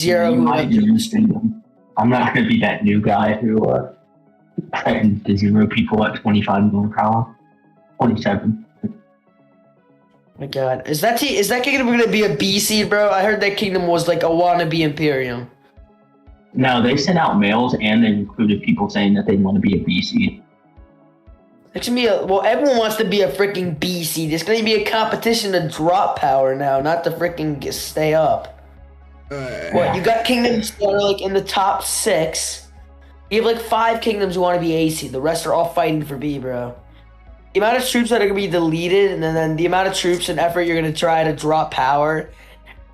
Zero. You might understand them. I'm not going to be that new guy who threatened to zero people at 25 mil per hour. 27. My God, is that kingdom gonna be a B seed, bro? I heard that kingdom was like a wannabe Imperium. No, they sent out mails and they included people saying that they want to be a B seed. It's gonna be everyone wants to be a freaking B seed. It's gonna be a competition to drop power now, not to freaking stay up. What, you got kingdoms that are like in the top 6. You have like 5 kingdoms who want to be A seed. The rest are all fighting for B, bro. The amount of troops that are going to be deleted, and then the amount of troops and effort you're going to try to drop power,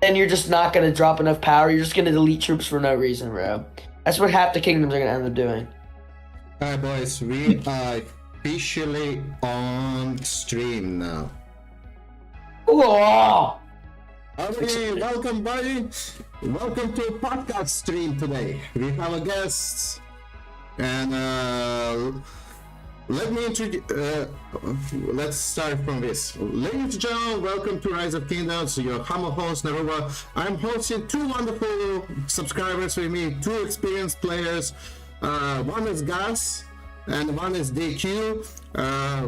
then you're just not going to drop enough power. You're just going to delete troops for no reason, bro. That's what half the kingdoms are going to end up doing. Alright, boys, we are officially on stream now. Whoa! Okay, welcome, buddy. Welcome to a podcast stream today. We have a guest, and let me introduce. Let's start from this. Ladies and gentlemen, welcome to Rise of Kingdoms. Your humble host, Naruba. I'm hosting 2 wonderful subscribers with me, 2 experienced players. One is Gus, and one is DQ.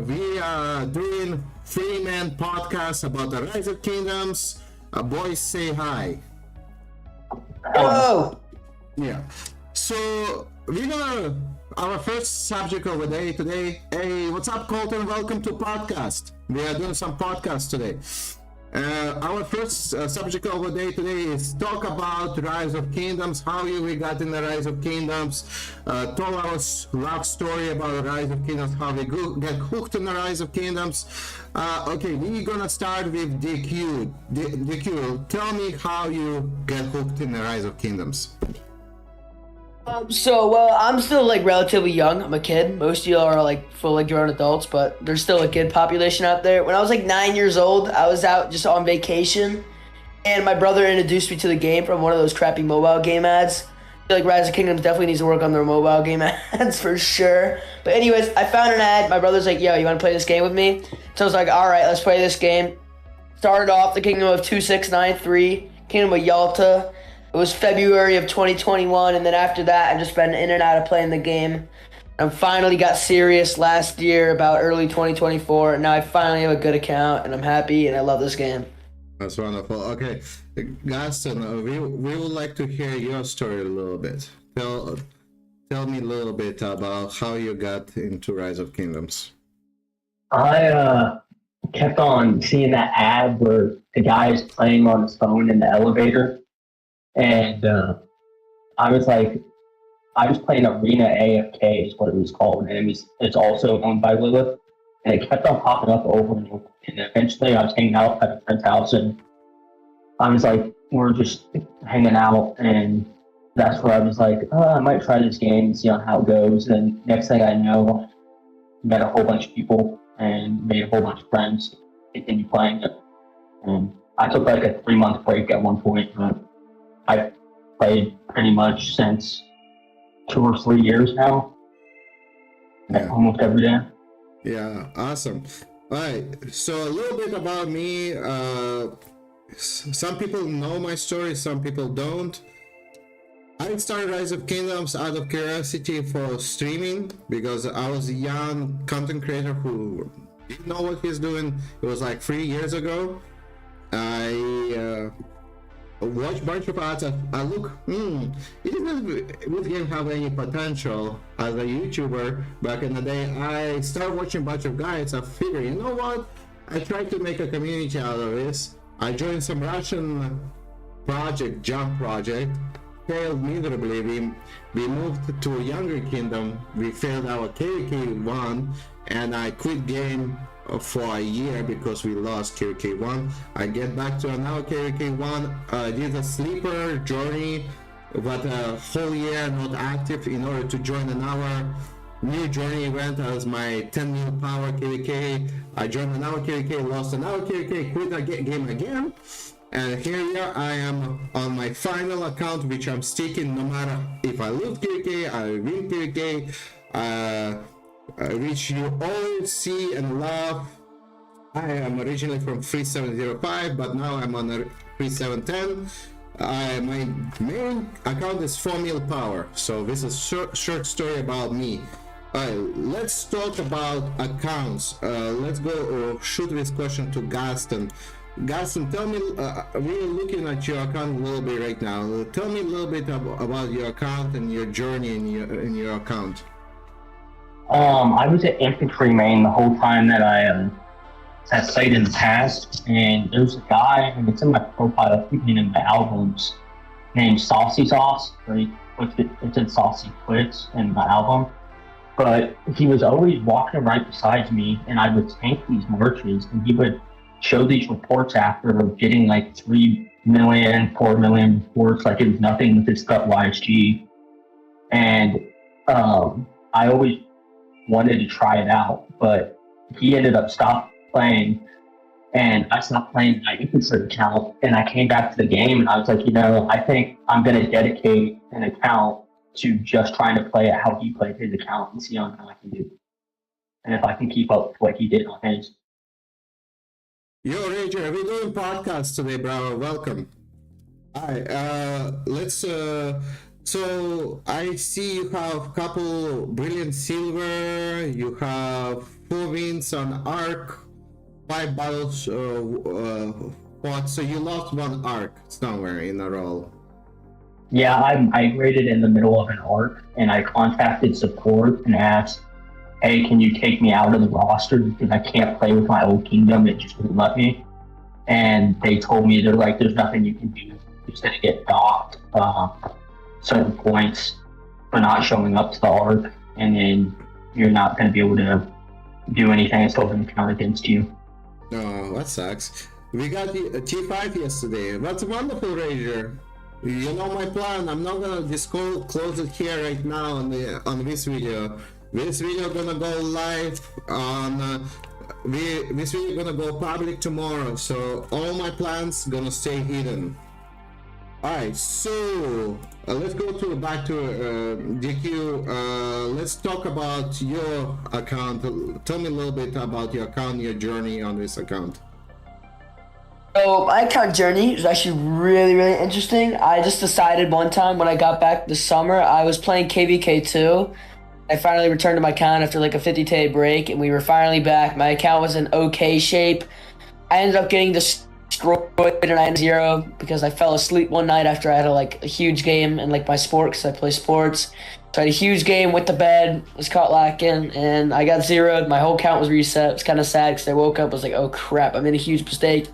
We are doing 3-man podcast about the Rise of Kingdoms. Boys, say hi. Hello! Yeah. So we're gonna our first subject of the day today. Hey, what's up, Colton? Welcome to podcast. We are doing some podcasts today. Our first subject of the day today is talk about Rise of Kingdoms, how we got in the Rise of Kingdoms, tell our love story about the Rise of Kingdoms, how we get hooked in the Rise of Kingdoms. Okay, we're gonna start with DQ. DQ, tell me how you get hooked in the Rise of Kingdoms. I'm still like relatively young. I'm a kid. Most of y'all are like full grown adults, but there's still a kid population out there. When I was like 9 years old, I was out just on vacation, and my brother introduced me to the game from one of those crappy mobile game ads. I feel like Rise of Kingdoms definitely needs to work on their mobile game ads for sure. But anyways, I found an ad. My brother's like, yo, you want to play this game with me? So I was like, all right, let's play this game. Started off the Kingdom of 2693, Kingdom of Yalta. It was February of 2021, and then after that, I've just been in and out of playing the game. I finally got serious last year, about early 2024, and now I finally have a good account, and I'm happy, and I love this game. That's wonderful. Okay, Gaston, we would like to hear your story a little bit. Tell me a little bit about how you got into Rise of Kingdoms. I kept on seeing that ad where the guy is playing on his phone in the elevator. And I was playing Arena AFK is what it was called, and it's also owned by Lilith, and it kept on popping up over and over. And eventually I was hanging out at a friend's house, and I was like, we're just hanging out, and that's where I was like, I might try this game and see on how it goes. And next thing I know, I met a whole bunch of people and made a whole bunch of friends, continued playing it. And I took like a 3-month break at one point, but I've played pretty much since 2 or 3 years now. Yeah. Almost every day. Yeah, awesome. All right, so a little bit about me. Some people know my story, some people don't. I started Rise of Kingdoms out of curiosity for streaming because I was a young content creator who didn't know what he's doing. It was like 3 years ago. I watch bunch of ads. I look, this game have any potential as a YouTuber. Back in the day, I started watching bunch of guides. I figured, you know what? I tried to make a community out of this. I joined some Russian project, jump project. Failed miserably. We moved to a younger kingdom. We failed our KK1, and I quit game for a year because we lost KK1. I get back to another KK1. Did a sleeper journey, but a whole year not active in order to join another new journey event as my 10 mil power KK. I joined another KK, lost another KK, quit the game again. And here I am on my final account, which I'm sticking no matter if I lose KK, I win KK, which you all see and love. I am originally from 3705, but now I'm on a 3710. My main account is 4 mil power, so this is short story about me. Let's talk about accounts. Let's go shoot this question to Gaston. Gaston, tell me, we're looking at your account a little bit right now. Tell me a little bit about your account and your journey in your account. I was an infantry main the whole time that I have played in the past, and there's a guy, and it's in my profile, even in my albums, named Saucy Sauce. It said Saucy Quits in my album. But he was always walking right beside me, and I would tank these marches, and he would show these reports after getting like 3 million, 4 million reports, like it was nothing with his gut YSG. And I always wanted to try it out, but he ended up stopped playing, and I stopped playing my infantry account, and I came back to the game, and I was like, I think I'm going to dedicate an account to just trying to play it how he played his account and see how I can do. And if I can keep up with what he did on his. Yo, Rager, we're doing podcast today, bro. Welcome. Alright, let's so I see you have a couple brilliant silver, you have 4 wins on arc, 5 battles fought, so you lost 1 arc somewhere in a row. Yeah, I migrated in the middle of an arc, and I contacted support and asked, hey, can you take me out of the roster because I can't play with my old kingdom, it just wouldn't let me. And they told me, they're like, there's nothing you can do. You're just gonna get docked certain points for not showing up to the arc, and then you're not gonna be able to do anything, it's still gonna count against you. Oh, that sucks. We got the T5 yesterday. That's wonderful, Rager. You know my plan. I'm not gonna disclose it here right now on this video. This video gonna go live on. This video gonna go public tomorrow. So all my plans gonna stay hidden. Alright, so let's go back to DQ. Let's talk about your account. Tell me a little bit about your account, your journey on this account. So my account journey was actually really, really interesting. I just decided one time when I got back this summer, I was playing KVK 2. I finally returned to my account after like a 50-day break, and we were finally back. My account was in okay shape. I ended up getting destroyed in 9-0 because I fell asleep one night after I had a huge game in like my sport, because I play sports. So I had a huge game, went to bed, was caught lacking, and I got zeroed. My whole count was reset. It was kind of sad because I woke up, was like, oh crap, I made a huge mistake.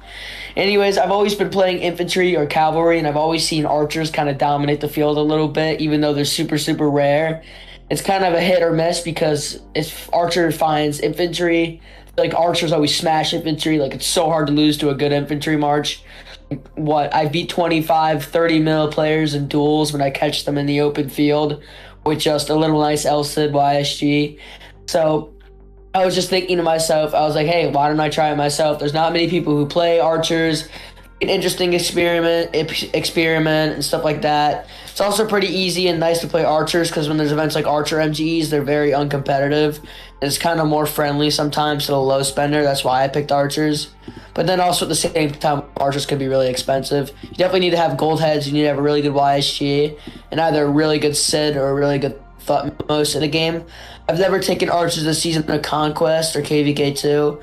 Anyways, I've always been playing infantry or cavalry, and I've always seen archers kind of dominate the field a little bit, even though they're super, super rare. It's kind of a hit or miss because if archer finds infantry, like archers always smash infantry. Like it's so hard to lose to a good infantry march. I beat 25, 30 mil players in duels when I catch them in the open field with just a little nice LCID YSG. So I was just thinking to myself, I was like, hey, why don't I try it myself? There's not many people who play archers. An interesting experiment and stuff like that. It's also pretty easy and nice to play archers because when there's events like Archer MGEs, they're very uncompetitive. And it's kind of more friendly sometimes to the low spender. That's why I picked archers. But then also at the same time, archers can be really expensive. You definitely need to have gold heads. You need to have a really good YSG and either a really good SID or a really good thought most in a game. I've never taken archers this season of Conquest or KVK 2.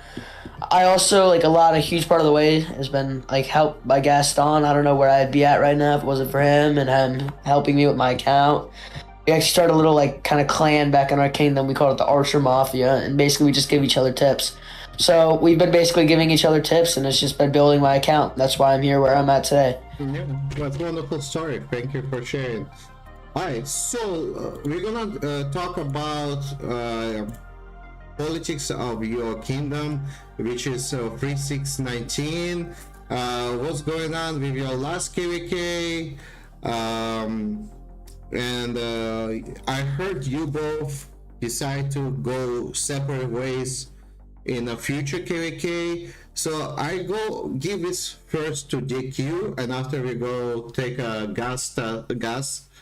I also, a huge part of the way has been, helped by Gaston. I don't know where I'd be at right now if it wasn't for him and him helping me with my account. We actually started a little, kind of clan back in our kingdom. We called it the Archer Mafia, and basically we just give each other tips. So we've been basically giving each other tips, and it's just been building my account. That's why I'm here where I'm at today. Yeah, that's a wonderful story. Thank you for sharing. Alright, so we're gonna talk about politics of your kingdom, which is 3619. What's going on with your last KVK? And I heard you both decide to go separate ways in a future KVK. So I go give this first to DQ, and after we go take a gas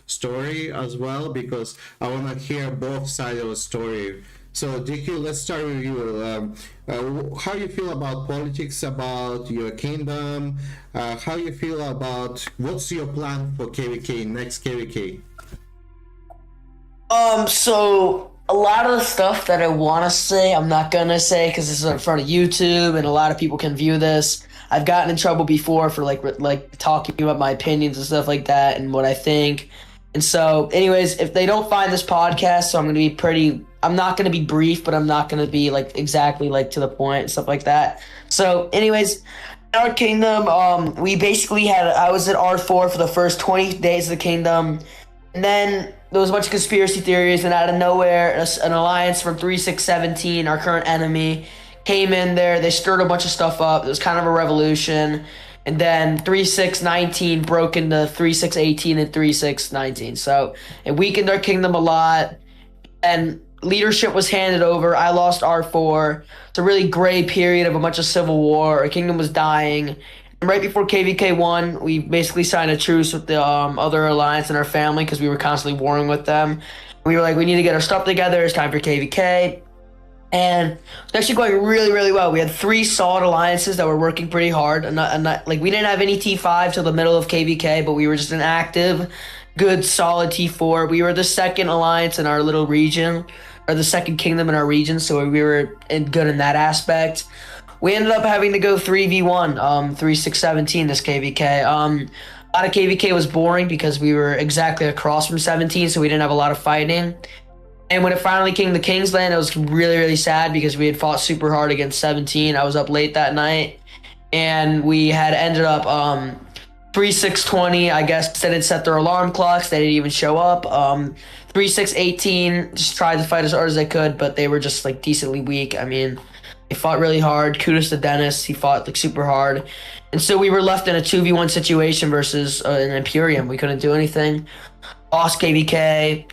story as well, because I want to hear both sides of the story So, DQ, let's start with you. How you feel about politics, about your kingdom? How you feel about what's your plan for KVK, next KVK? So a lot of the stuff that I want to say, I'm not gonna say because this is in front of YouTube and a lot of people can view this. I've gotten in trouble before for like talking about my opinions and stuff like that and what I think. And so, anyways, if they don't find this podcast, so I'm gonna be pretty. I'm not gonna be brief, but I'm not gonna be like exactly like to the point and stuff like that. So, anyways, in our kingdom, we basically had. I was at R4 for the first 20 days of the kingdom. And then there was a bunch of conspiracy theories, and out of nowhere, an alliance from 3617, our current enemy, came in there. They stirred a bunch of stuff up. It was kind of a revolution. And then 3619 broke into 3618 and 3619. So it weakened our kingdom a lot. And leadership was handed over. I lost R4. It's a really gray period of a bunch of civil war. Our kingdom was dying. Right before KVK won, we basically signed a truce with the other alliance in our family because we were constantly warring with them. We were like, we need to get our stuff together. It's time for KVK. And it's actually going really, really well. We had 3 solid alliances that were working pretty hard. Like we didn't have any T5 till the middle of KVK, but we were just an active, good, solid T4. We were the second alliance in our little region, or the second kingdom in our region, so we were good in that aspect. We ended up having to go 3v1, 3617 this KVK. A lot of KVK was boring because we were exactly across from 17, so we didn't have a lot of fighting. And when it finally came to Kingsland, it was really, really sad because we had fought super hard against 17. I was up late that night, and we had ended up 3620. I guess they didn't set their alarm clocks. They didn't even show up. 3618 just tried to fight as hard as they could, but they were just like decently weak. I mean, they fought really hard. Kudos to Dennis. He fought like super hard. And so we were left in a 2v1 situation versus an Imperium. We couldn't do anything. Lost KVK.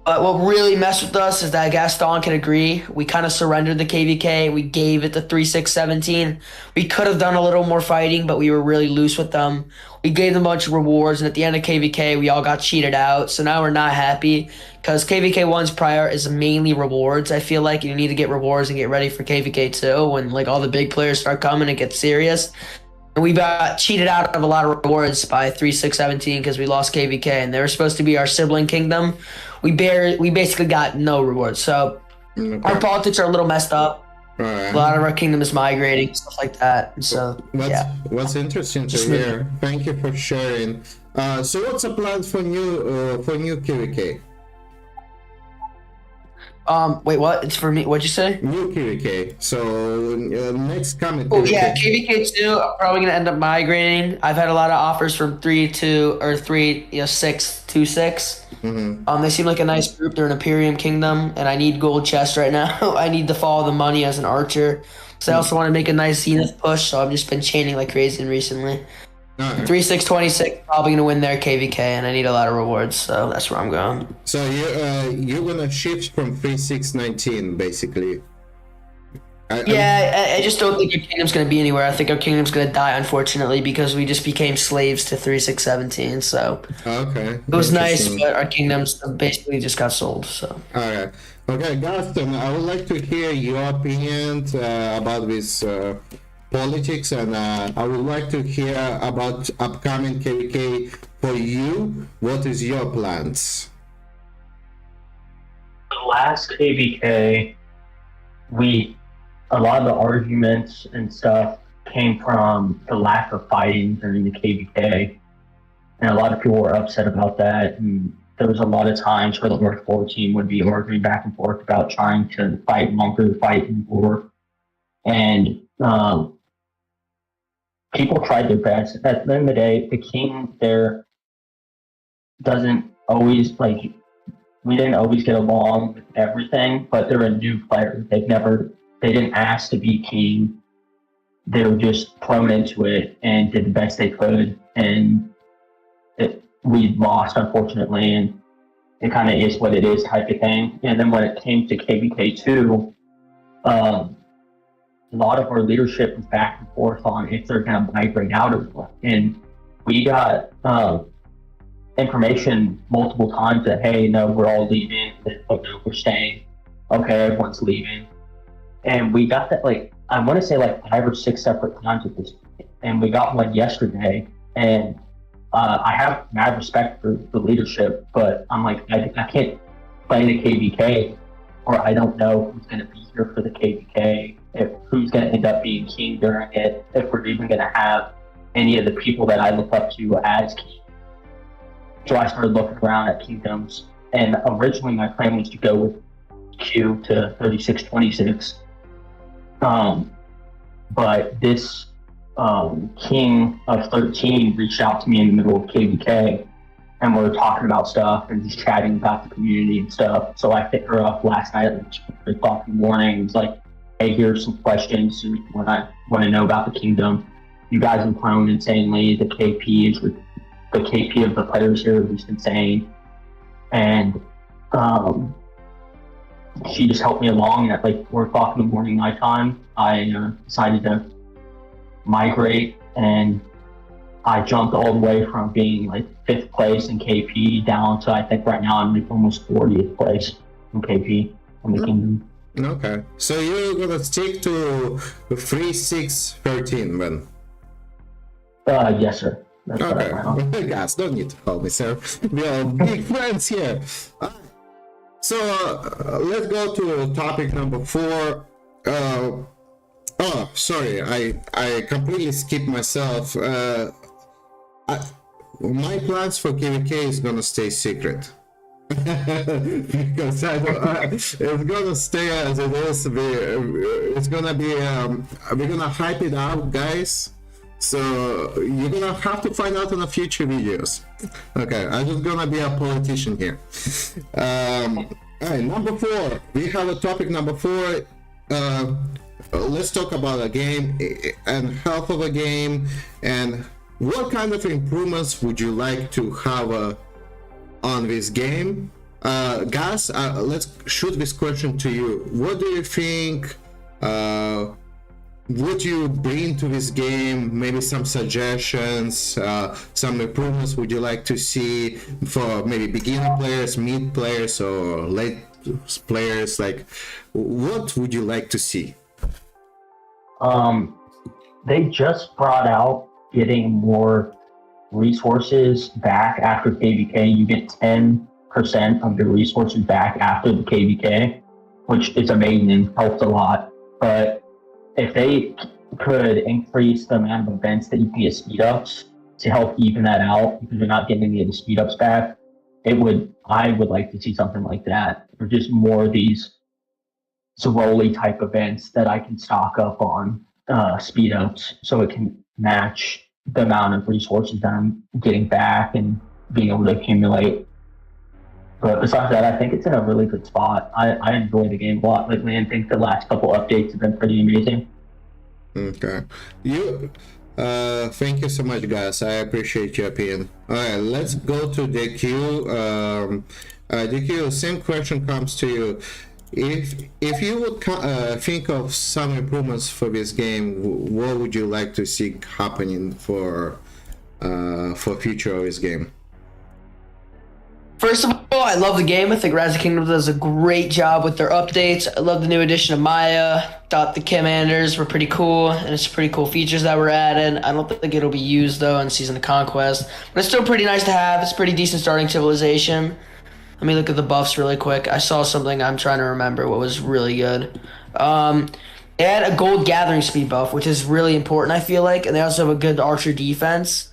But what really messed with us is that Gaston can agree. We kind of surrendered the KVK. We gave it to 3617. We could have done a little more fighting, but we were really loose with them. We gave them a bunch of rewards, and at the end of KVK, we all got cheated out. So now we're not happy because KVK 1's prior is mainly rewards. I feel like you need to get rewards and get ready for KVK 2 when like all the big players start coming and get serious. And we got cheated out of a lot of rewards by 3617 because we lost KVK, and they were supposed to be our sibling kingdom. We basically got no rewards. So our politics are a little messed up. A lot of our kingdom is migrating, stuff like that. And so what's interesting to hear. Thank you for sharing. So what's the plan for new KVK? Wait, what? It's for me. What'd you say? New KVK. So next coming. Oh yeah, KVK 2. I'm probably gonna end up migrating. I've had a lot of offers from 3-2 or 3-6-2-6. Mm-hmm. They seem like a nice group. They're an Imperium kingdom, and I need gold chests right now. I need to follow the money as an archer. So I also want to make a nice Zenith push. So I've just been chaining like crazy recently. 3626 probably gonna win their KVK, and I need a lot of rewards, so that's where I'm going. So you're gonna shift from 3619 basically. I just don't think our kingdom's gonna be anywhere. I think our kingdom's gonna die, unfortunately, because we just became slaves to 3617. So okay, it was nice, but our kingdoms basically just got sold. So alright, okay, Gaston, I would like to hear your opinion about this. Politics, and I would like to hear about upcoming KVK for you. What is your plans? The last KVK, a lot of the arguments and stuff came from the lack of fighting during the KVK, and a lot of people were upset about that. And there was a lot of times where the North 4 team would be arguing back and forth about trying to fight longer, fight more, and people tried their best. At the end of the day, the king there doesn't always we didn't always get along with everything, but they're a new player. They didn't ask to be king. They were just thrown into it and did the best they could. And we lost, unfortunately, and it kind of is what it is type of thing. And then when it came to KVK 2, a lot of our leadership was back and forth on if they're going to migrate out or not. And we got information multiple times that, hey, no, we're all leaving, that we're staying. okay, everyone's leaving. And we got that, like, I want to say like 5 or 6 separate times at this point. And we got one yesterday. And I have mad respect for the leadership, but I'm like, I can't play the KVK, or I don't know who's going to be here for the KVK, if who's going to end up being king during it, if we're even going to have any of the people that I look up to as king. So I started looking around at kingdoms, and originally my plan was to go with Q to 3626. But this king of 13 reached out to me in the middle of KVK, and we were talking about stuff and just chatting about the community and stuff. So I picked her up last night at like 3 o'clock in the morning. It was like, hey, here's some questions when I want to know about the kingdom. You guys have grown insanely. The KP of the players here is just insane. And she just helped me along. At like 4 o'clock in the morning my time, I decided to migrate, and I jumped all the way from being like 5th place in KP down to, I think right now I'm like almost 40th place in KP in the kingdom. Okay, so you're gonna stick to 3-6-13 then? Yes, sir. That's okay, guys, don't need to call me sir. We are big friends here. So let's go to topic number 4. Oh, sorry, I completely skipped myself. My plans for KVK is gonna stay secret. Because it's gonna stay as it is. It's gonna be, we're gonna hype it out, guys. So you're gonna have to find out in the future videos. Okay, I'm just gonna be a politician here. Alright, number 4. We have a topic number 4. Let's talk about a game and health of a game, and what kind of improvements would you like to have on this game. Guys, let's shoot this question to you. What do you think would you bring to this game? Maybe some suggestions, some improvements would you like to see for maybe beginner players, mid players, or late players? Like, what would you like to see? They just brought out getting more resources back after KVK. You get 10% of your resources back after the KVK, which is amazing, helps a lot. But if they could increase the amount of events that you can get speed ups to help even that out, because you're not getting any of the speed ups back, I would like to see something like that, or just more of these Zeroli type events that I can stock up on speed ups, so it can match the amount of resources that I'm getting back and being able to accumulate. But besides that, I think it's in a really good spot. I enjoy the game a lot lately, and think the last couple updates have been pretty amazing. Okay. Thank you so much, guys. I appreciate your opinion. Alright, let's go to DQ. DQ, same question comes to you. If you would think of some improvements for this game, what would you like to see happening for future of this game? First of all, I love the game. I think Rise of Kingdoms does a great job with their updates. I love the new addition of Maya. Thought the commanders were pretty cool, and it's pretty cool features that were added. I don't think it'll be used though in Season of Conquest, but it's still pretty nice to have. It's a pretty decent starting civilization. Let me look at the buffs really quick. I saw something I'm trying to remember what was really good. They had a gold gathering speed buff, which is really important, I feel like, and they also have a good archer defense.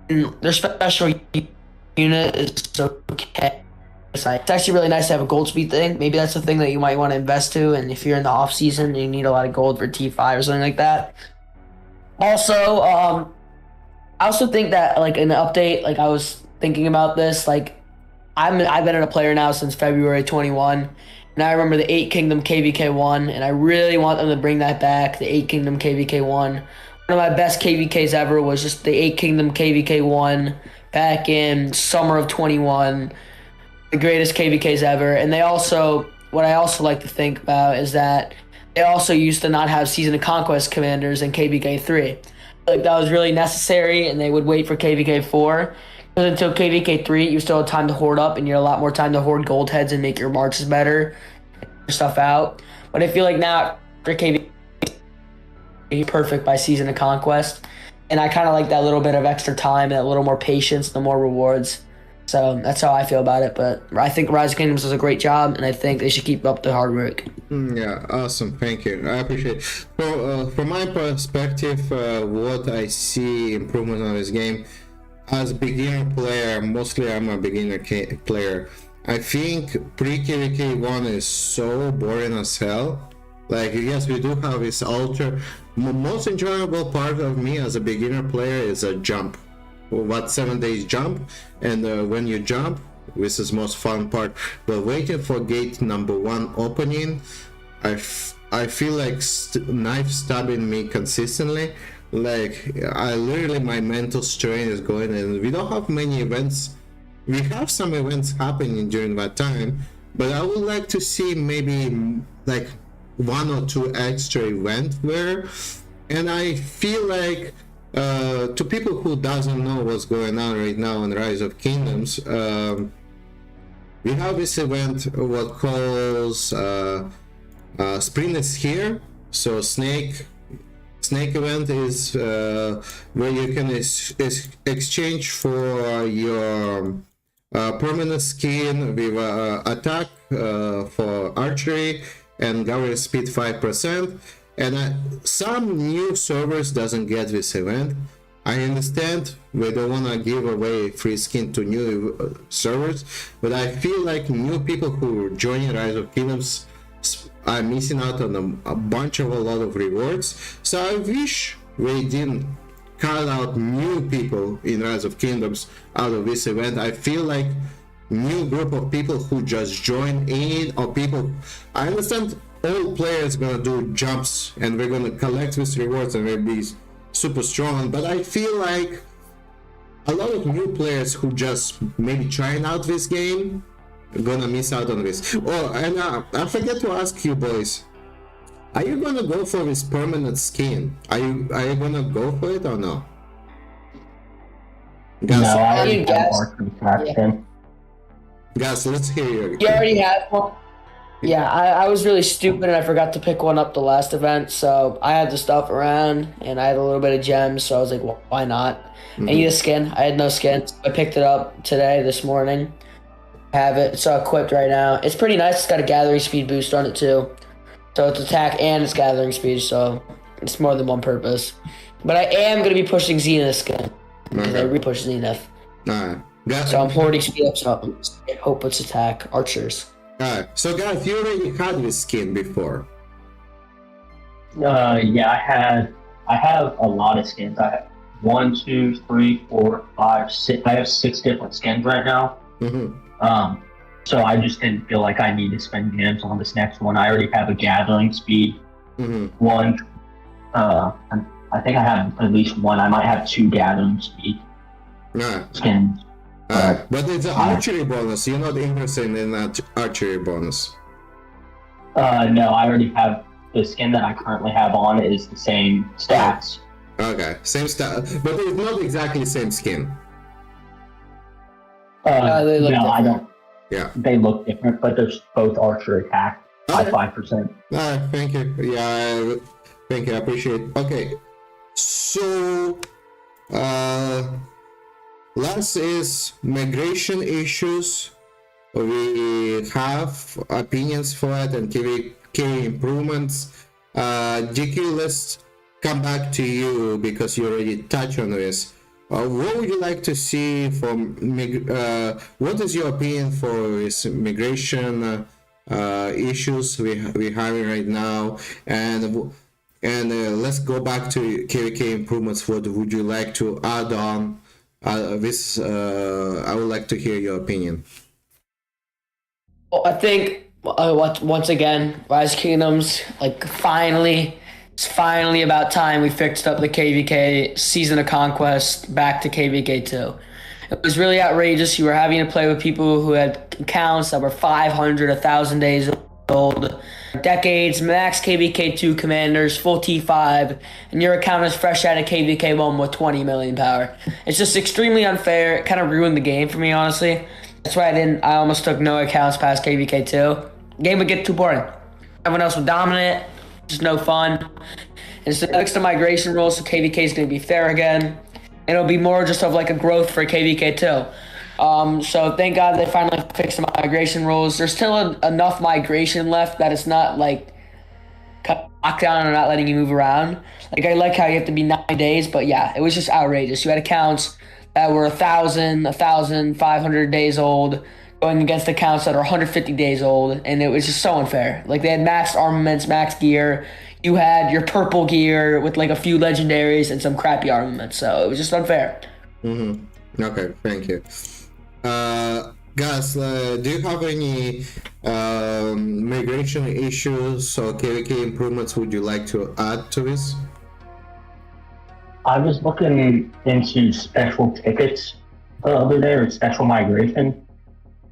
And their special unit is okay. It's actually really nice to have a gold speed thing. Maybe that's the thing that you might want to invest to, and if you're in the off season, you need a lot of gold for T5 or something like that. Also, I also think that like an update, like I was thinking about this, like I've been a player now since February 21, and I remember the 8 Kingdom KVK1, and I really want them to bring that back, the 8 Kingdom KVK1. One of my best KVKs ever was just the 8 Kingdom KVK1 back in summer of 21, the greatest KVKs ever. And they also, what I also like to think about is that they also used to not have Season of Conquest commanders in KVK3. Like that was really necessary, and they would wait for KVK4. Because until KVK3, you still have time to hoard up, and you have a lot more time to hoard gold heads and make your marches better. stuff out. But I feel like now for KV perfect by Season of Conquest, and I kind of like that little bit of extra time and a little more patience, the more rewards. So that's how I feel about it. But I think Rise of Kingdoms does a great job, and I think they should keep up the hard work. Yeah, awesome. Thank you. I appreciate it. From my perspective, what I see improvement on this game, as a beginner player, mostly I'm a beginner player. I think pre-KVK 1 is so boring as hell. Like, yes, we do have this most enjoyable part of me as a beginner player is a jump. What 7 days jump, and when you jump, this is most fun part. But waiting for gate number 1 opening, I feel like knife stabbing me consistently. Like, I literally, my mental strain is going, and we don't have many events. We have some events happening during that time, but I would like to see maybe like 1 or 2 extra events there. And I feel like to people who doesn't know what's going on right now on Rise of Kingdoms, we have this event what calls Spring is Here. So Snake event is where you can exchange for your permanent skin with attack for archery and government speed 5%. And some new servers doesn't get this event. I understand we don't want to give away free skin to new servers, but I feel like new people who are joining Rise of Kingdoms are missing out on a lot of rewards. So I wish we didn't cut out new people in Rise of Kingdoms out of this event. I feel like new group of people who just join in, or people, I understand all players gonna do jumps and we're gonna collect these rewards and we'll be super strong, but I feel like a lot of new players who just maybe trying out this game are gonna miss out on this. Oh, and I forget to ask you boys, are you gonna go for this permanent skin? Are you gonna go for it or no? No, Guys, I already guess. have Archery Faction. guys, let's hear you. You already have one? Yeah, I was really stupid and I forgot to pick one up the last event, so I had the stuff around and I had a little bit of gems, so I was like, well, why not? I need a skin. I had no skin. I picked it up this morning. I have it. It's equipped right now. It's pretty nice. It's got a gathering speed boost on it too. So it's attack and it's gathering speed, so it's more than one purpose. But I am going to be pushing Zenith skin. Because I repush Zenith. So I'm hoarding speed up, so I hope it's attack. Archers. Alright, so guys, you already had this skin before. Yeah, I have a lot of skins. I have 1, 2, 3, 4, 5, 6. I have 6 different skins right now. So I just didn't feel like I need to spend gems on this next one. I already have a gathering speed one. I think I have at least 1. I might have 2 gathering speed skins. But it's an archery bonus. You're not interested in that archery bonus. No, I already have the skin that I currently have on is the same stats. Okay, same stat, but it's not exactly the same skin. They look no, I different. don't. Yeah. They look different, but they're both archery attack by 5%. Thank you. Yeah, thank you. I appreciate it. Okay, so last is migration issues. We have opinions for it and KVK improvements. GQ, let's come back to you because you already touched on this. What would you like to see from what is your opinion for this migration issues we're having right now, and let's go back to KVK improvements. What would you like to add on this? I would like to hear your opinion. Well, I think once again, Rise of Kingdoms, like it's finally about time we fixed up the KVK Season of Conquest back to KVK 2. It was really outrageous. You were having to play with people who had accounts that were 500, 1,000 days old, decades, max KVK 2 commanders, full T5, and your account is fresh out of KVK 1 with 20 million power. It's just extremely unfair. It kind of ruined the game for me, honestly. That's why I almost took no accounts past KVK 2. game would get too boring. Everyone else would dominate, just no fun. And so next to migration rules, so KVK is going to be fair again. And it'll be more just of like a growth for KVK too. So thank God they finally fixed the migration rules. There's still enough migration left that it's not like lockdown or not letting you move around. Like I like how you have to be 9 days, but yeah, it was just outrageous. You had accounts that were 1,500 days old going against accounts that are 150 days old, and it was just so unfair. Like they had maxed armaments, maxed gear. You had your purple gear with like a few legendaries and some crappy armaments, so it was just unfair. Okay, thank you. Guys, do you have any migration issues or KVK improvements would you like to add to this? I was looking into special tickets the other day, or special migration,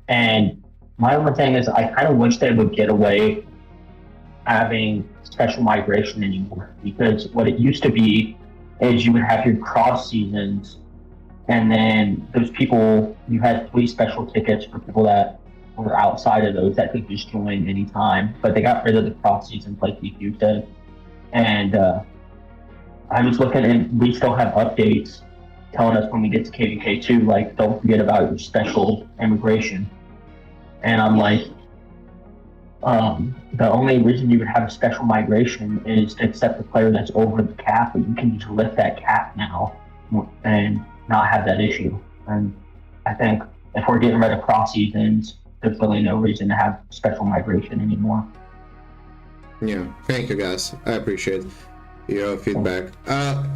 and my only thing is I kind of wish they would get away having special migration anymore, because what it used to be is you would have your cross seasons, and then those people, you had 3 special tickets for people that were outside of those that could just join anytime, but they got rid of the cross seasons like you said. And I was looking, and we still have updates telling us when we get to KVK2, like, don't forget about your special immigration. And I'm like, the only reason you would have a special migration is to accept the player that's over the cap, but you can just lift that cap now and not have that issue. And I think if we're getting rid of cross seasons, there's really no reason to have special migration anymore. Yeah, thank you guys. I appreciate your feedback.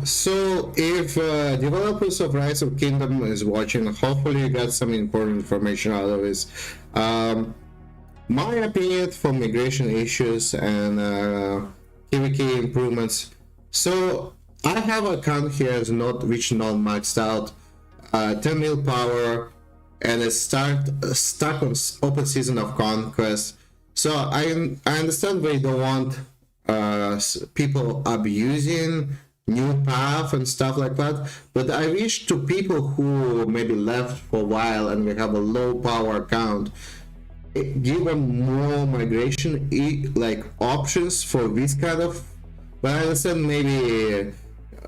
So if developers of Rise of Kingdom is watching, hopefully you got some important information out of this. My opinion for migration issues and KVK improvements. So I have an account here as not maxed out, 10 mil power, and it's stuck on open season of conquest. So I understand they don't want people abusing new path and stuff like that, but I wish to people who maybe left for a while and we have a low power account, give them more migration like options for this kind of. But I understand maybe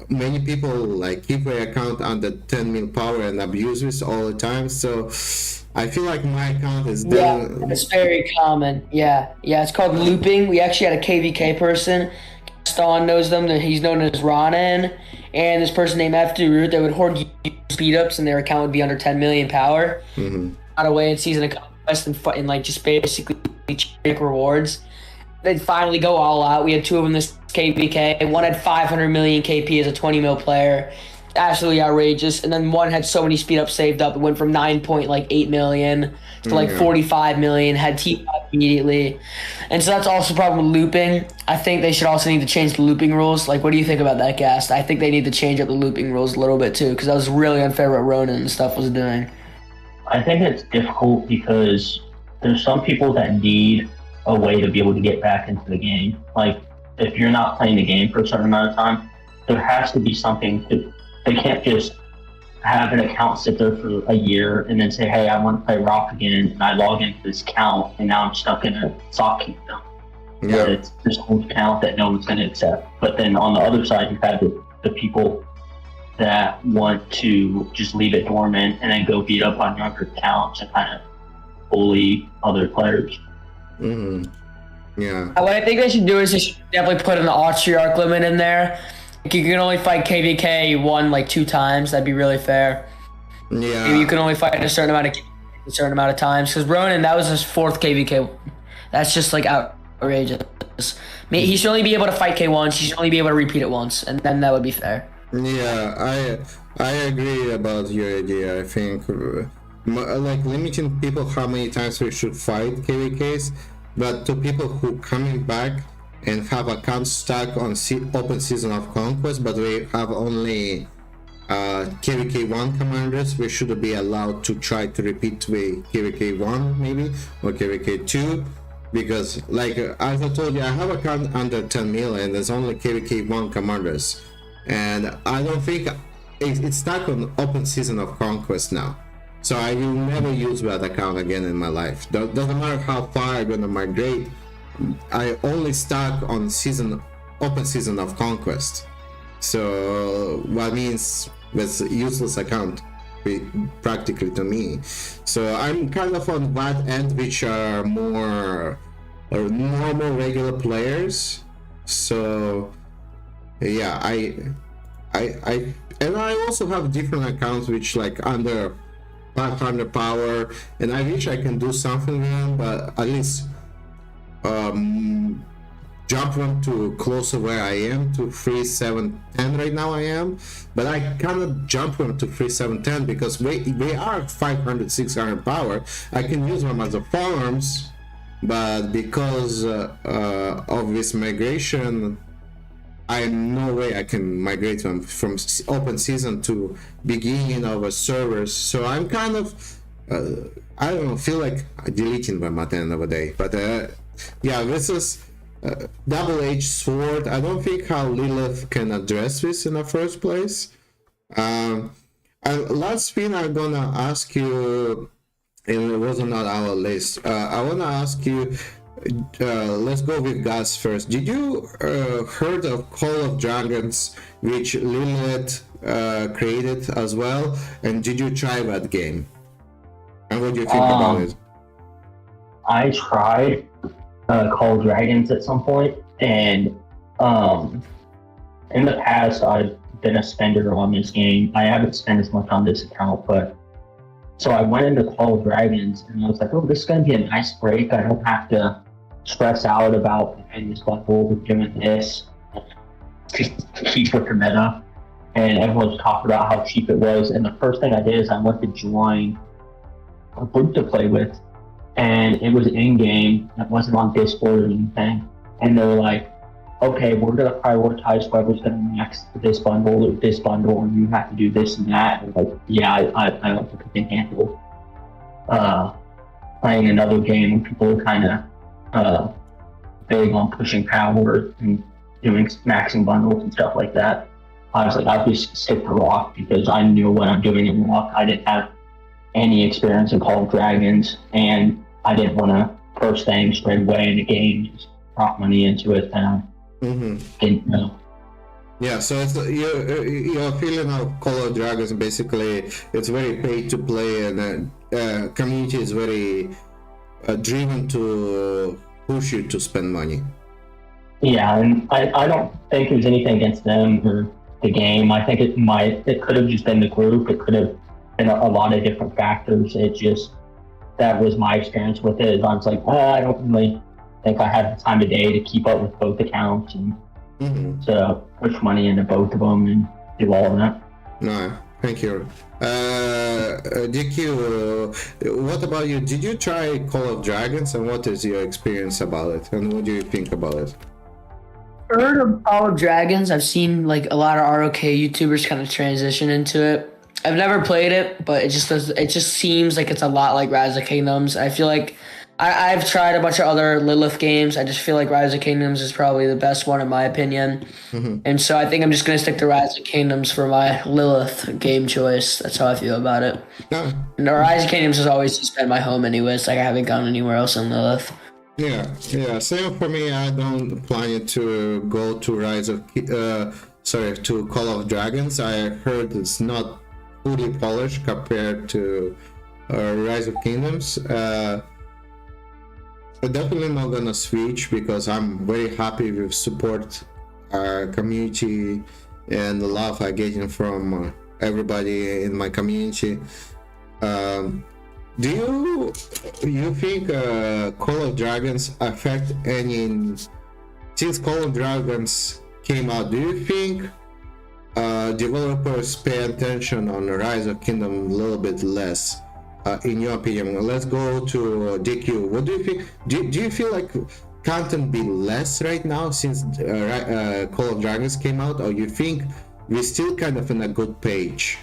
many people like keep their account under 10 mil power and abuse this all the time, so I feel like my account is done. Yeah, it's very common. Yeah, it's called looping. We actually had a KVK person, Gaston knows them, that he's known as Ronan, and this person named Root that would hoard speed ups and their account would be under 10 million power. Out of way in season of conquest and like just basically check rewards. They'd finally go all out. We had 2 of them this KVK. One had 500 million KP as a 20 mil player. Absolutely outrageous. And then one had so many speed ups saved up. It went from 9.8 million to like 45 million, had T5 immediately. And so that's also a problem with looping. I think they should also need to change the looping rules. Like, what do you think about that, Gast? I think they need to change up the looping rules a little bit too, because that was really unfair what Ronan and stuff was doing. I think it's difficult because there's some people that need a way to be able to get back into the game. Like, if you're not playing the game for a certain amount of time, there has to be something to. They can't just have an account sit there for a year and then say, hey, I want to play Rock again, and I log into this account, and now I'm stuck in a sock kingdom. Yeah. It's this old account that no one's going to accept. But then on the other side, you have the people that want to just leave it dormant and then go beat up on younger accounts and kind of bully other players. Yeah. What I think they should do is they should definitely put an Austriarch limit in there. Like, you can only fight KVK 1 like 2 times. That'd be really fair. Yeah. Maybe you can only fight a certain amount of times. Because Ronan, that was his 4th KVK. That's just like outrageous. I mean, he should only be able to fight K once. He should only be able to repeat it once, and then that would be fair. Yeah, I agree about your idea. I think like limiting people how many times we should fight KVKs, but to people who coming back and have accounts stuck on open season of conquest, but we have only KVK 1 commanders, we should be allowed to try to repeat the KVK 1 maybe, or KVK 2, because like as I told you, I have account under 10 mil and there's only KVK 1 commanders, and I don't think it's stuck on open season of conquest now. So I will never use that account again in my life. Doesn't matter how far I'm gonna migrate. I only stuck on open season of conquest. So what means that's a useless account practically to me. So I'm kind of on that end, which are more normal regular players. So yeah, and I also have different accounts which like under 500 power, and I wish I can do something with them, but at least jump them to closer where I am to 3710 right now I am, but I cannot jump them to 3710 because they are 500 600 power. I can use them as a farms, but because of this migration, I no way I can migrate them from open season to beginning of a servers. So I'm kind of I don't know, feel like deleting them at the end of the day. But yeah, this is double-edged sword. I don't think how Lilith can address this in the first place. Last thing I'm gonna ask you, and it wasn't on our list. I wanna ask you. Let's go with Gus first. Did you heard of Call of Dragons, which Lilith created as well? And did you try that game? And what do you think about it? I tried Call of Dragons at some point, and in the past I've been a spender on this game. I haven't spent as much on this account, but so I went into Call of Dragons and I was like, oh, this is gonna be a nice break. I don't have to stress out about buying this bundle, doing this to keep with the meta. And everyone's talking about how cheap it was. And the first thing I did is I went to join a group to play with, and it was in-game. It wasn't on Discord or anything. And they were like, okay, we're going to prioritize whoever's going to max this bundle, and you have to do this and that. And like, yeah, I don't think I can handle playing another game when people are kind of big on pushing power and doing maxing bundles and stuff like that. I was like, I'll just stick to Rock because I knew what I'm doing in Rock. I didn't have any experience in Call of Dragons, and I didn't want to first thing straight away in the game just drop money into it and didn't know. Yeah, so it's, your feeling of Call of Dragons, basically it's very paid to play, and community is very driven to push you to spend money. Yeah, and I don't think there's anything against them or the game. I think it could have just been the group. It could have been a lot of different factors. It just, that was my experience with it. I was like, I don't really think I had the time of day to keep up with both accounts and to push money into both of them and do all of that. No, thank you. DQ, what about you? Did you try Call of Dragons, and what is your experience about it, and what do you think about it? Heard of Call of Dragons. I've seen like a lot of ROK YouTubers kind of transition into it. I've never played it, but it just seems like it's a lot like Rise of Kingdoms. I feel like I've tried a bunch of other Lilith games. I just feel like Rise of Kingdoms is probably the best one in my opinion. And so I think I'm just going to stick to Rise of Kingdoms for my Lilith game choice. That's how I feel about it. No, Rise of Kingdoms has always just been my home anyways. Like I haven't gone anywhere else in Lilith. Yeah, same for me. I don't plan to go to to Call of Dragons. I heard it's not fully polished compared to Rise of Kingdoms. I'm definitely not gonna switch because I'm very happy with support community and the love I getting from everybody in my community. Do you think Call of Dragons affect any, since Call of Dragons came out, do you think developers pay attention on the Rise of Kingdom a little bit less, in your opinion? Let's go to DQ. What do you think? Do you feel like content be less right now since Call of Dragons came out, or you think we're still kind of in a good page?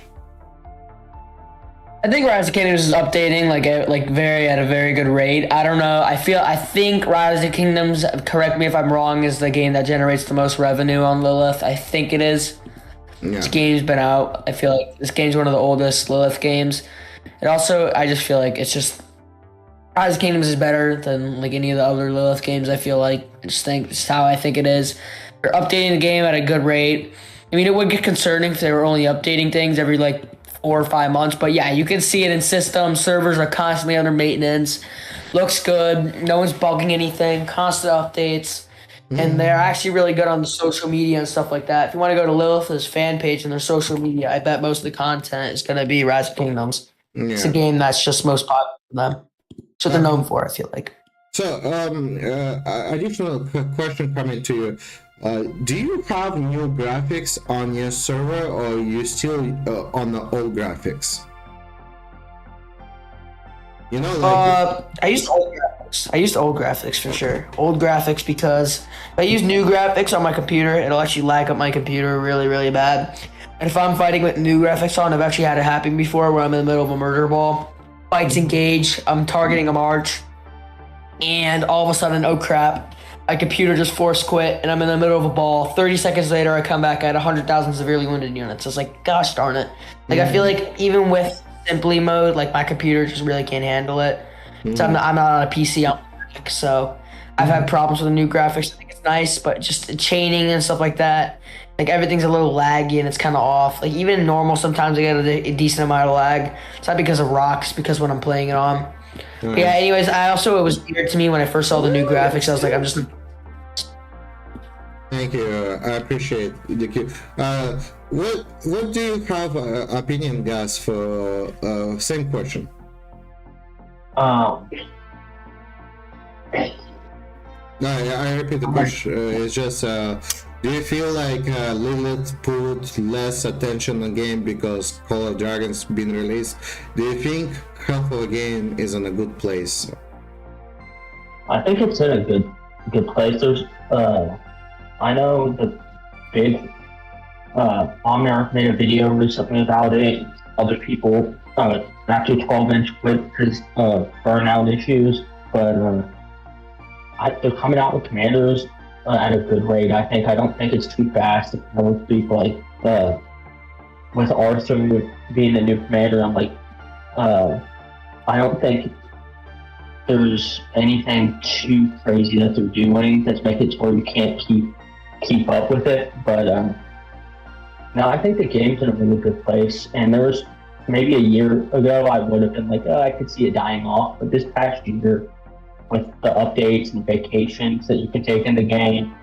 I think Rise of Kingdoms is updating at a very good rate. I don't know. I think Rise of Kingdoms, correct me if I'm wrong, is the game that generates the most revenue on Lilith. I think it is. Yeah. This game's been out. I feel like this game's one of the oldest Lilith games. And also, I just feel like it's just Rise of Kingdoms is better than like any of the other Lilith games. I feel like I just think it's how I think it is. They're updating the game at a good rate. I mean, it would get concerning if they were only updating things every like 4 or 5 months. But yeah, you can see it in systems. Servers are constantly under maintenance. Looks good. No one's bugging anything. Constant updates. And they're actually really good on the social media and stuff like that. If you want to go to Lilith's fan page and their social media, I bet most of the content is going to be Rise of Kingdoms. Yeah. It's a game that's just most popular for them. That's what they're known for, I feel like. So, additional question coming to you. Do you have new graphics on your server, or are you still on the old graphics? You know, like I used old graphics. I used old graphics for sure. Old graphics because if I use new graphics on my computer, it'll actually lag up my computer really, really bad. And if I'm fighting with new graphics on, I've actually had it happen before where I'm in the middle of a murder ball. Fights engage, I'm targeting a march, and all of a sudden, oh crap, my computer just force quit, and I'm in the middle of a ball. 30 seconds later, I come back at 100,000 severely wounded units. It's like, gosh darn it. Like, I feel like even with Simply mode, like my computer just really can't handle it. So I'm not on a PC, so I've had problems with the new graphics. I think it's nice, but just chaining and stuff like that, like everything's a little laggy and it's kind of off. Like even normal, sometimes I get a decent amount of lag. It's not because of rocks, because when I'm playing it on. But yeah. Anyways, it was weird to me when I first saw the new graphics. I was like, I'm just. Thank you. I appreciate the cue. What do you have opinion, guys, for same question? Um, No, I repeat the question. It's just, do you feel like Lilith put less attention on the game because Call of Dragons been released? Do you think half of the game is in a good place? I think it's in a good place. There's, I know the big Omniarch made a video recently about it. Other people after 12-inch quit because of burnout issues, but they're coming out with commanders at a good rate. I don't think it's too fast. I would be like with Arthur being the new commander. I'm like, I don't think there's anything too crazy that they're doing that's making it so you can't keep up with it. But no, I think the game's in a really good place. And there was maybe a year ago I would have been like, oh, I could see it dying off. But this past year, with the updates and vacations that you can take in the game,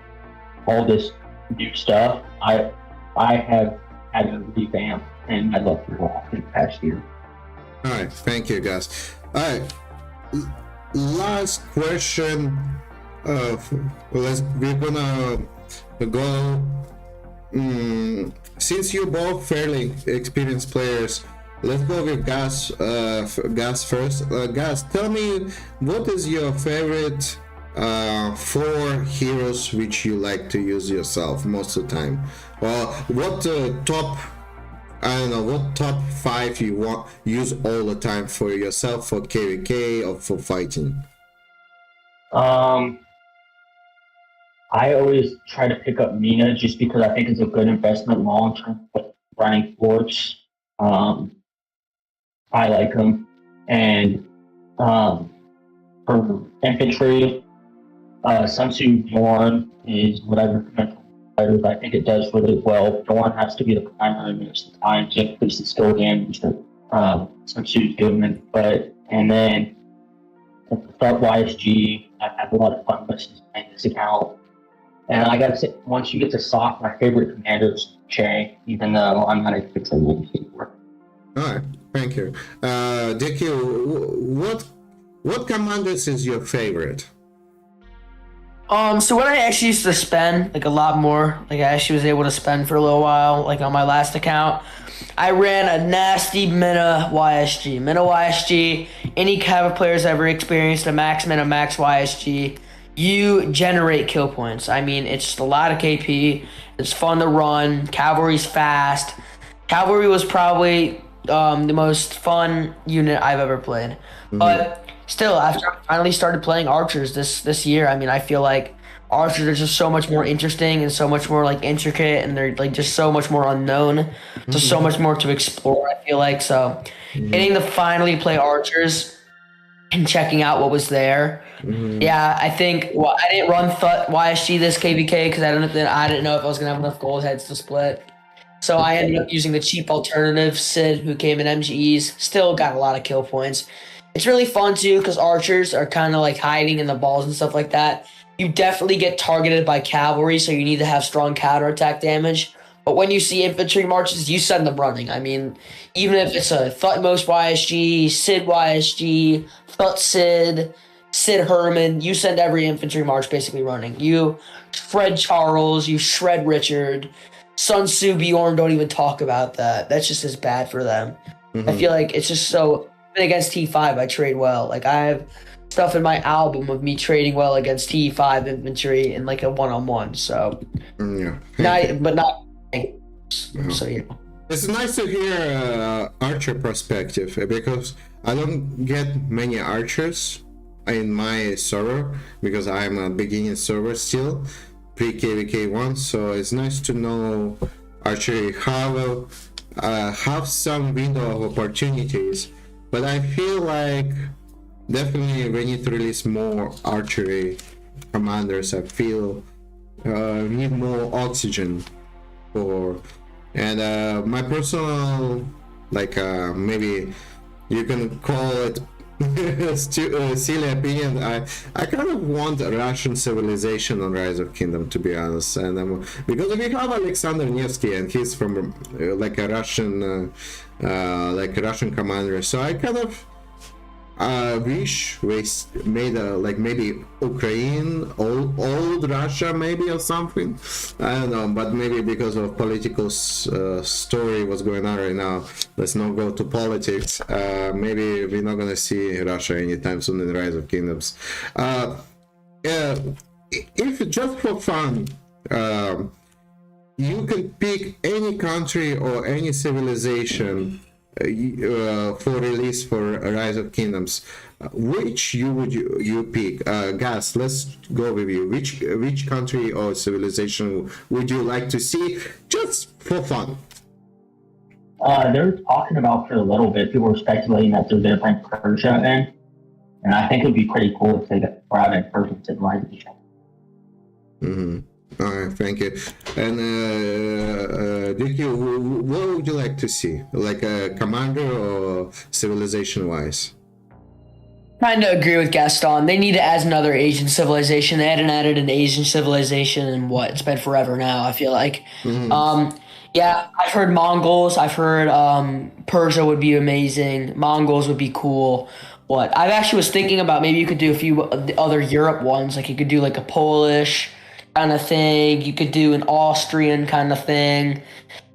all this new stuff, I have had a revamp, and I love it all in the past year. All right, thank you, guys. All right, last question. We're gonna go. Since you're both fairly experienced players, let's go with Gas. Gas first. Gas, tell me, what is your favorite 4 heroes which you like to use yourself most of the time? Or what top? I don't know, what top 5 you want use all the time for yourself, for KVK or for fighting? I always try to pick up Mina just because I think it's a good investment long term with running forts. I like them. And for infantry, Sun Tzu Dorn is what I recommend for fighters. I think it does really well. Dorn has to be the primary most of the time to increase the skill damage that Sun Tzu's given. And then start YSG, I have a lot of fun missions playing this account. And I gotta say, once you get to SOC, my favorite commander is Che, even though I'm not a good anymore. Alright, thank you. Dickie, what commanders is your favorite? So what I actually used to spend, like a lot more, like I actually was able to spend for a little while, like on my last account, I ran a nasty Mina YSG. Mina YSG, any Cav players ever experienced a max Mina, max YSG, you generate kill points. I mean, it's just a lot of KP, it's fun to run, cavalry's fast. Cavalry was probably the most fun unit I've ever played. Mm-hmm. But still, after I finally started playing archers this year, I mean, I feel like archers are just so much more interesting and so much more like intricate, and they're like just so much more unknown. Just so much more to explore, I feel like. So getting to finally play archers and checking out what was there. Yeah, I think I didn't run YSG this KVK because I didn't know if I was gonna have enough gold heads to split. So I ended up using the cheap alternative, Sid, who came in MGEs. Still got a lot of kill points. It's really fun too because archers are kind of like hiding in the balls and stuff like that. You definitely get targeted by cavalry, so you need to have strong counterattack damage. But when you see infantry marches, you send them running. I mean, even if it's a Thutmose YSG, Sid YSG, Thut Sid, Sid Herman, you send every infantry march basically running. You shred Charles, you shred Richard. Sun Tzu, Bjorn, don't even talk about that. That's just as bad for them. I feel like it's just so... Even against T5, I trade well. Like, I have stuff in my album of me trading well against T5 infantry in like a one-on-one, so... Yeah. Not... So, yeah. It's nice to hear archer perspective because I don't get many archers in my server because I'm a beginning server still, pre-KVK1, so it's nice to know archery have some window of opportunities, but I feel like definitely we need to release more archery commanders. I feel need more oxygen for, and my personal, like maybe you can call it silly opinion, I kind of want a Russian civilization on Rise of Kingdom, to be honest, and because we have Alexander Nevsky and he's from like a Russian commander, so I kind of wish we made a like maybe Ukraine, old Russia maybe or something. I don't know, but maybe because of political story what's going on right now, let's not go to politics. Maybe we're not gonna see Russia anytime soon in Rise of Kingdoms. If just for fun, you can pick any country or any civilization for release for Rise of Kingdoms, which would you pick? Gas, let's go with you. Which country or civilization would you like to see just for fun? They're talking about for a little bit. People were speculating that they're going to bring Persia in, and I think it would be pretty cool if they brought in Persian civilization. All right, thank you. And Dicky, what would you like to see? Like a commander or civilization-wise? Kind of agree with Gaston. They need to add another Asian civilization. They hadn't added an Asian civilization in it's been forever now, I feel like. Yeah, I've heard Mongols. I've heard Persia would be amazing. Mongols would be cool. I actually was thinking about maybe you could do a few other Europe ones. Like you could do like a Polish kind of thing. You could do an Austrian kind of thing.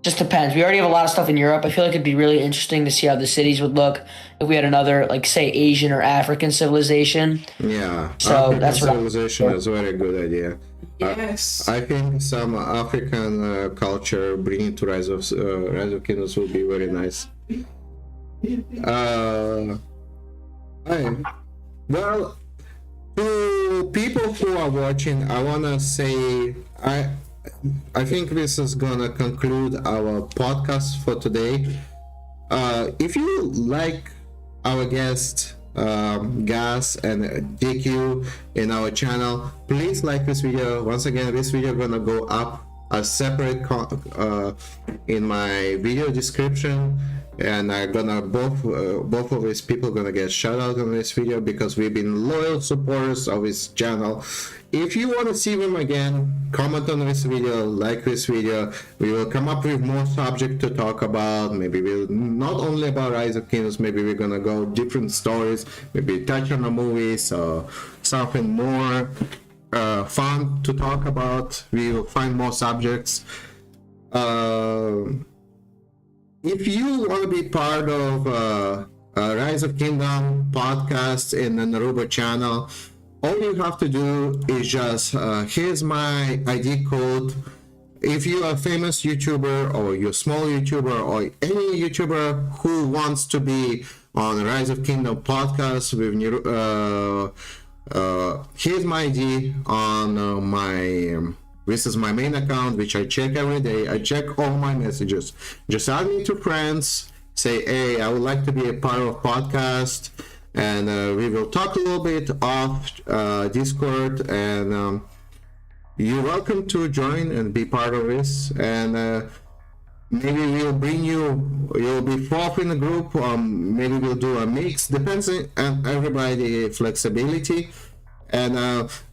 Just depends. We already have a lot of stuff in Europe. I feel like it'd be really interesting to see how the cities would look if we had another, like, say, Asian or African civilization. Yeah, so African that's what civilization is a very good idea. Yes. I think some African culture bringing to Rise of Kingdoms will be very nice. Well, to people who are watching, I wanna say I think this is gonna conclude our podcast for today. If you like our guest Gas and DQ in our channel, please like this video. Once again, this video gonna go up a separate in my video description, and I'm gonna both of these people gonna get shout out on this video because we've been loyal supporters of his channel. If you want to see them again, comment on this video, like this video. We will come up with more subject to talk about. Maybe we'll not only about Rise of Kingdoms, maybe we're gonna go different stories, maybe touch on the movies or something more fun to talk about. We will find more subjects. If you want to be part of Rise of Kingdom podcast in the Naruba channel, all you have to do is just here's my ID code. If you are a famous YouTuber or you're a small YouTuber or any YouTuber who wants to be on Rise of Kingdom podcast Here's my ID on this is my main account, which I check every day. I check all my messages. Just add me to friends. Say, hey, I would like to be a part of podcast, and we will talk a little bit off Discord. And you're welcome to join and be part of this. And maybe we'll bring you. You'll be fourth in the group. Maybe we'll do a mix. Depends on everybody flexibility. And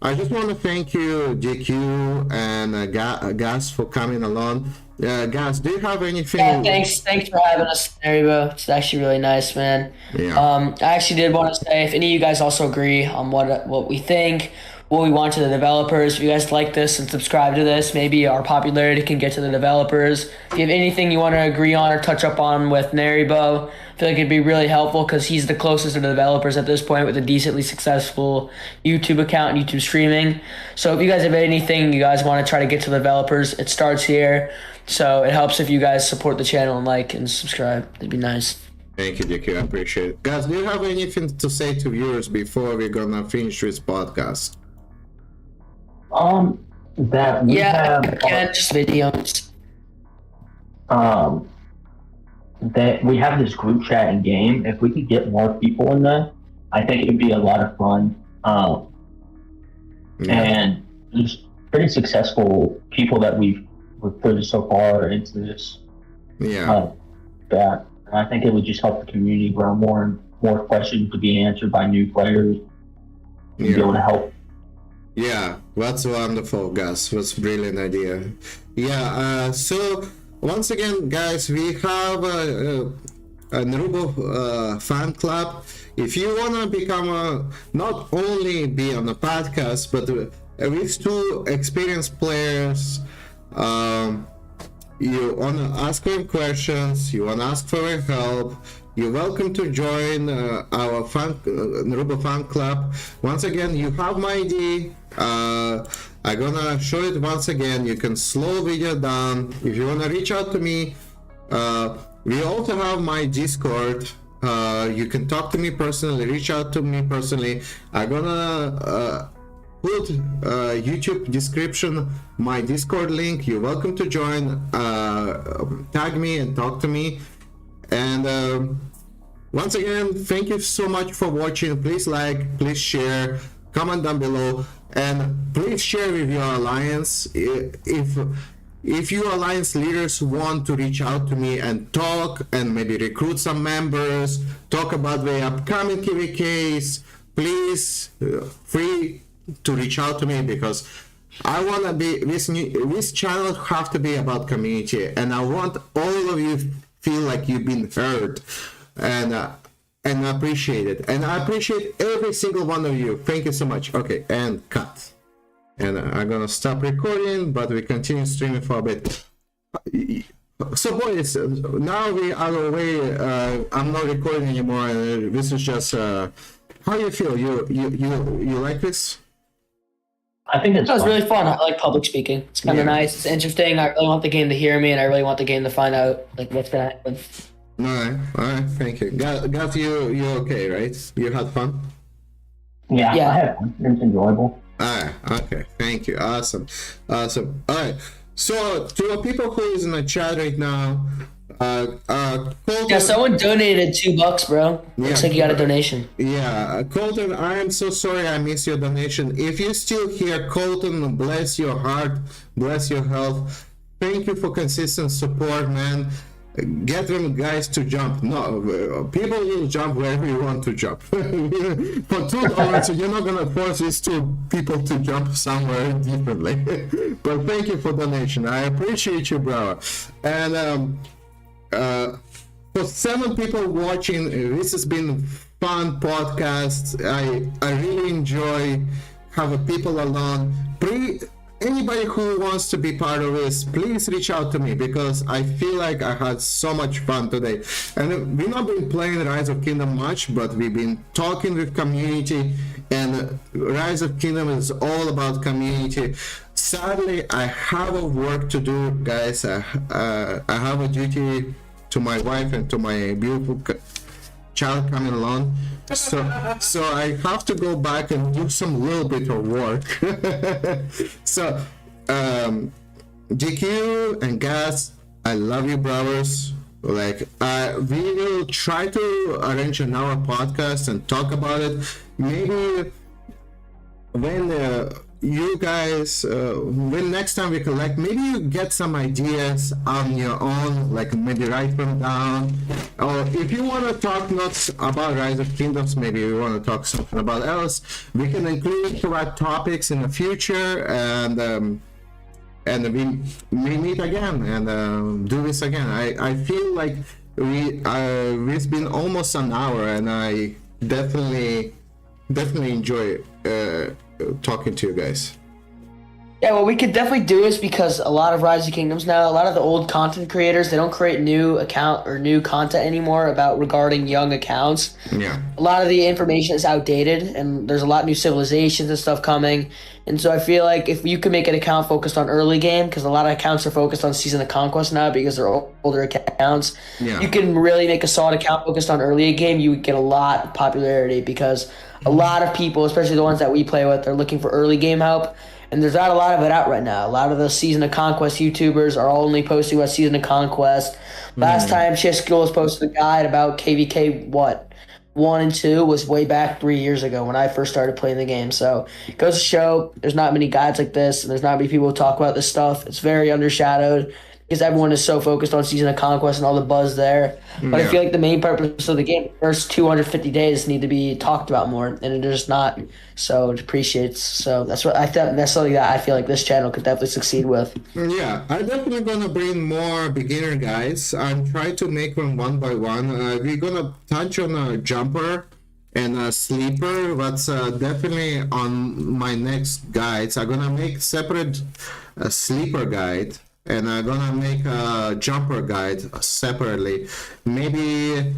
I just want to thank you, JQ and Gas, for coming along. Gas, do you have anything? Yeah, thanks for having us, Neribo. It's actually really nice, man. Yeah. I actually did want to say, if any of you guys also agree on what we think, what we want to the developers, if you guys like this and subscribe to this, maybe our popularity can get to the developers. If you have anything you want to agree on or touch up on with Neribo, I feel like it'd be really helpful because he's the closest to the developers at this point with a decently successful YouTube account and YouTube streaming. So if you guys have anything you guys want to try to get to the developers, it starts here. So it helps if you guys support the channel and like and subscribe. It'd be nice. Thank you, JQ. I appreciate it. Guys, do you have anything to say to viewers before we're gonna finish this podcast? That we have just videos. That we have this group chat and game. If we could get more people in there, I think it'd be a lot of fun. And there's pretty successful people that we've recruited so far into this. That I think it would just help the community grow more and more questions to be answered by new players. Be able to help. Yeah, that's wonderful, Gus. That's a brilliant idea. Yeah, so once again, guys, we have a Naruto fan club. If you want to become not only be on the podcast, but with two experienced players, you want to ask them questions, you want to ask for their help, you're welcome to join our Naruto fan club. Once again, you have my ID. I'm gonna show it once again. You can slow video down. If you wanna reach out to me, we also have my Discord. You can talk to me personally, reach out to me personally. I'm gonna put YouTube description my Discord link. You're welcome to join. Tag me and talk to me. And once again, thank you so much for watching. Please like, please share, comment down below, and please share with your alliance. If your alliance leaders want to reach out to me and talk and maybe recruit some members, talk about the upcoming KVKs, please free to reach out to me, because I want to be this channel have to be about community, and I want all of you feel like you've been heard and appreciated, and I appreciate every single one of you. Thank you so much. Okay, and cut. And I'm gonna stop recording, but we continue streaming for a bit. So boys, now we are away. I'm not recording anymore, and this is just how you feel. You like this? I think it's really fun. I like public speaking. It's kind of nice. It's interesting. I really want the game to hear me, and I really want the game to find out like what's gonna happen. All right. Thank you. Got you okay, right? You had fun? Yeah. I had fun. It's enjoyable. Alright, okay, thank you. Awesome. Alright, so to the people who is in the chat right now, Colton, someone donated $2, bro. Looks like you got a donation. Yeah, Colton, I am so sorry I missed your donation. If you're still here, Colton, bless your heart, bless your health. Thank you for consistent support, man. Get them guys to jump. No, people will jump wherever you want to jump. For $2, you're not gonna force these two people to jump somewhere differently. But thank you for donation. I appreciate you, bro. And for 7 people watching, this has been fun podcast. I really enjoy having people along. Anybody who wants to be part of this, please reach out to me, because I feel like I had so much fun today. And we've not been playing Rise of Kingdom much, but we've been talking with community, and Rise of Kingdom is all about community. Sadly, I have a work to do, guys. I have a duty to my wife and to my beautiful child coming along, so I have to go back and do some little bit of work. So, GQ and Gas, I love you, brothers. Like, we will try to arrange another podcast and talk about it. Maybe when you guys, when next time we collect, maybe you get some ideas on your own, like maybe write them down. Or if you want to talk not about Rise of Kingdoms, maybe you want to talk something about else, we can include the right topics in the future, and we may meet again and do this again. I feel like it's been almost an hour, and I definitely enjoy talking to you guys. Yeah, what we could definitely do is, because a lot of Rise of Kingdoms now, a lot of the old content creators, they don't create new account or new content anymore about regarding young accounts. Yeah. A lot of the information is outdated, and there's a lot of new civilizations and stuff coming. And so I feel like if you could make an account focused on early game, because a lot of accounts are focused on Season of Conquest now because they're older accounts, you can really make a solid account focused on early game. You would get a lot of popularity, because a lot of people, especially the ones that we play with, are looking for early game help. And there's not a lot of it out right now. A lot of the Season of Conquest YouTubers are only posting about Season of Conquest. Last time Chiskill was posting a guide about KVK, 1 and 2 was way back 3 years ago when I first started playing the game. So it goes to show there's not many guides like this, and there's not many people who talk about this stuff. It's very undershadowed because everyone is so focused on Season of Conquest and all the buzz there. But I feel like the main purpose of the game, the first 250 days, need to be talked about more, and it is not. So it appreciates. So that's what I thought. That's something that I feel like this channel could definitely succeed with. Yeah, I'm definitely gonna bring more beginner guys and try to make them one by one. We're gonna touch on a jumper and a sleeper. That's definitely on my next guides. I'm gonna make separate sleeper guide, and I'm gonna make a jumper guide separately. Maybe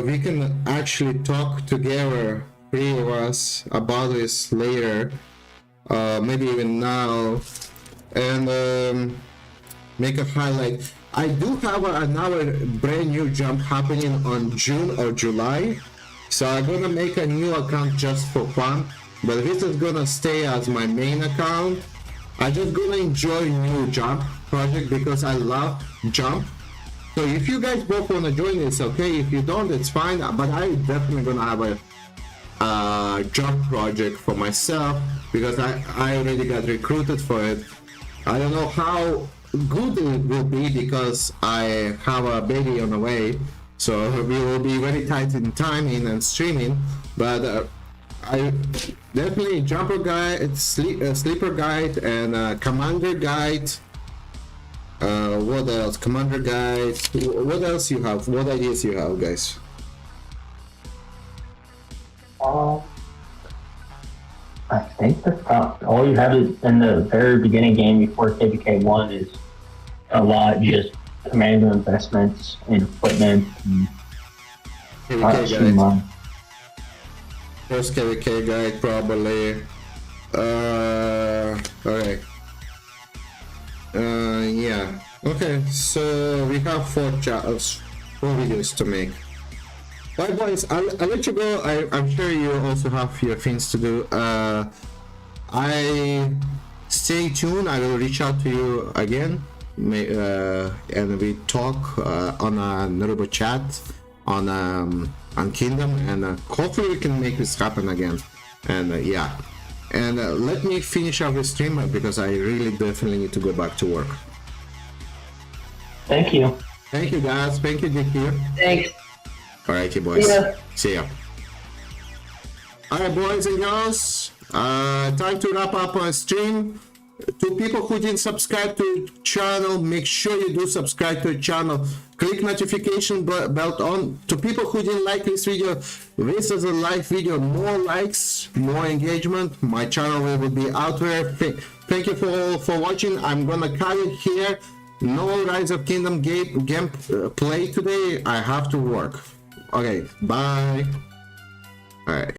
we can actually talk together, three of us, about this later, maybe even now, and make a highlight. I do have another brand new jump happening on June or July, so I'm gonna make a new account just for fun, but this is gonna stay as my main account. I'm just gonna enjoy new jump project because I love jump. So if you guys both wanna join, it's okay. If you don't, it's fine. But I definitely gonna have a jump project for myself because I already got recruited for it. I don't know how good it will be because I have a baby on the way, so we will be very tight in timing and streaming. But I definitely jumper guide, sleeper guide, and commander guide. What else? Commander guide. What else you have? What ideas you have, guys? I think that's all you have is in the very beginning game before KVK 1 is a lot just commander investments and equipment. And KVK guide. First KVK guide probably. Okay. Yeah. Okay, so we have four videos to make. Bye boys, I'll let you go. I'm sure you also have your things to do. I stay tuned. I will reach out to you again, and we talk on a Naruto chat on Kingdom, and hopefully we can make this happen again. And yeah, and let me finish up the stream because I really definitely need to go back to work. Thank you. Thank you guys. Thank you, DQ. Thanks. Alrighty, boys. Yeah. See ya. Alright, boys and girls. Time to wrap up our stream. To people who didn't subscribe to the channel, make sure you do subscribe to the channel. Click notification bell on. To people who didn't like this video, this is a live video. More likes, more engagement. My channel will be out there. Thank you for watching. I'm gonna cut it here. No Rise of Kingdom game play today. I have to work. Okay, bye. All right.